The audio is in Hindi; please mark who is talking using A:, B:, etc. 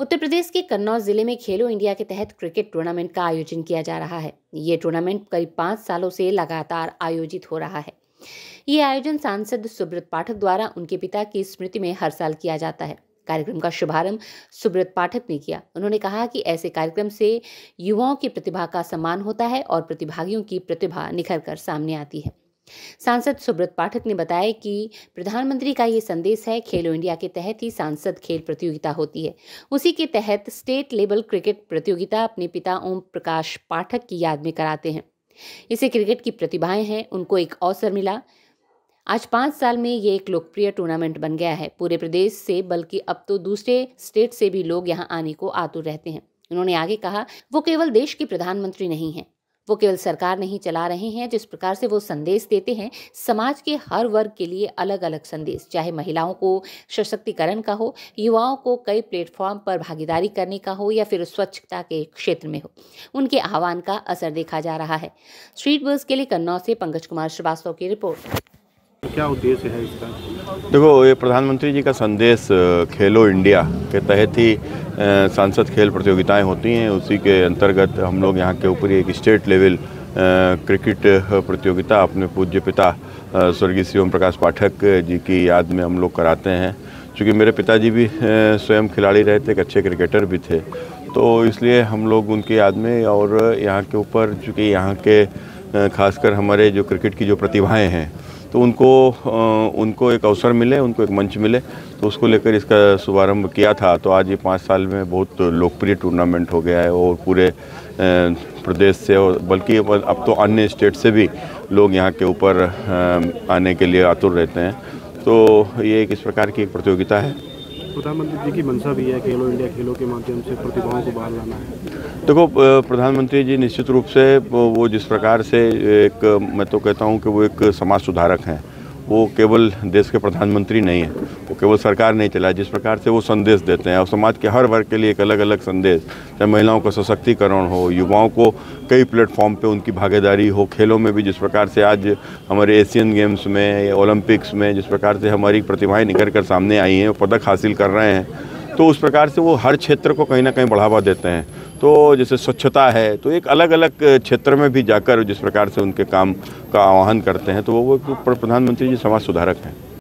A: उत्तर प्रदेश के कन्नौज जिले में खेलो इंडिया के तहत क्रिकेट टूर्नामेंट का आयोजन किया जा रहा है। ये टूर्नामेंट करीब 5 सालों से लगातार आयोजित हो रहा है। ये आयोजन सांसद सुब्रत पाठक द्वारा उनके पिता की स्मृति में हर साल किया जाता है। कार्यक्रम का शुभारंभ सुब्रत पाठक ने किया। उन्होंने कहा कि ऐसे कार्यक्रम से युवाओं की प्रतिभा का सम्मान होता है और प्रतिभागियों की प्रतिभा निखर कर सामने आती है। सांसद सुब्रत पाठक ने बताया कि प्रधानमंत्री का ये संदेश है, खेलो इंडिया के तहत ही सांसद खेल प्रतियोगिता होती है। उसी के तहत स्टेट लेवल क्रिकेट प्रतियोगिता अपने पिता ओम प्रकाश पाठक की याद में कराते हैं। इसे क्रिकेट की प्रतिभाएं हैं, उनको एक अवसर मिला। आज 5 साल में ये एक लोकप्रिय टूर्नामेंट बन गया है। पूरे प्रदेश से बल्कि अब तो दूसरे स्टेट से भी लोग यहाँ आने को आतुर रहते हैं। उन्होंने आगे कहा, वो केवल देश के प्रधानमंत्री नहीं हैं, वो केवल सरकार नहीं चला रहे हैं। जिस प्रकार से वो संदेश देते हैं, समाज के हर वर्ग के लिए अलग अलग संदेश, चाहे महिलाओं को सशक्तिकरण का हो, युवाओं को कई प्लेटफॉर्म पर भागीदारी करने का हो या फिर स्वच्छता के क्षेत्र में हो, उनके आह्वान का असर देखा जा रहा है। स्ट्रीट बज़ के लिए कन्नौज से पंकज कुमार श्रीवास्तव की रिपोर्ट।
B: क्या उद्देश्य है इसका?
C: देखो, ये प्रधानमंत्री जी का संदेश खेलो इंडिया के तहत ही सांसद खेल प्रतियोगिताएं होती हैं। उसी के अंतर्गत हम लोग यहाँ के ऊपर एक स्टेट लेवल क्रिकेट प्रतियोगिता अपने पूज्य पिता स्वर्गीय श्री ओम प्रकाश पाठक जी की याद में हम लोग कराते हैं। चूँकि मेरे पिताजी भी स्वयं खिलाड़ी रहे थे, एक अच्छे क्रिकेटर भी थे, तो इसलिए हम लोग उनकी याद में और यहाँ के ऊपर चूँकि यहाँ के खासकर हमारे जो क्रिकेट की जो प्रतिभाएँ हैं, तो उनको एक अवसर मिले, उनको एक मंच मिले, तो उसको लेकर इसका शुभारंभ किया था। तो आज ये 5 साल में बहुत लोकप्रिय टूर्नामेंट हो गया है और पूरे प्रदेश से और बल्कि अब तो अन्य स्टेट से भी लोग यहाँ के ऊपर आने के लिए आतुर रहते हैं। तो ये एक इस प्रकार की एक प्रतियोगिता है।
B: प्रधानमंत्री जी की मंशा भी है खेलो इंडिया खेलों के माध्यम से प्रतिभाओं को बाहर लाना है।
C: देखो, प्रधानमंत्री जी निश्चित रूप से वो जिस प्रकार से एक, मैं तो कहता हूँ कि वो एक समाज सुधारक हैं। वो केवल देश के प्रधानमंत्री नहीं हैं, वो केवल सरकार नहीं चला। जिस प्रकार से वो संदेश देते हैं और समाज के हर वर्ग के लिए एक अलग अलग संदेश, चाहे महिलाओं का सशक्तिकरण हो, युवाओं को कई प्लेटफॉर्म पे उनकी भागीदारी हो, खेलों में भी जिस प्रकार से आज हमारे एशियन गेम्स में, ओलंपिक्स में जिस प्रकार से हमारी प्रतिभाएं निकल कर सामने आई हैं, पदक हासिल कर रहे हैं, तो उस प्रकार से वो हर क्षेत्र को कहीं ना कहीं बढ़ावा देते हैं। तो जैसे स्वच्छता है, तो एक अलग अलग क्षेत्र में भी जाकर जिस प्रकार से उनके काम का आह्वान करते हैं, तो वो प्रधानमंत्री जी समाज सुधारक हैं।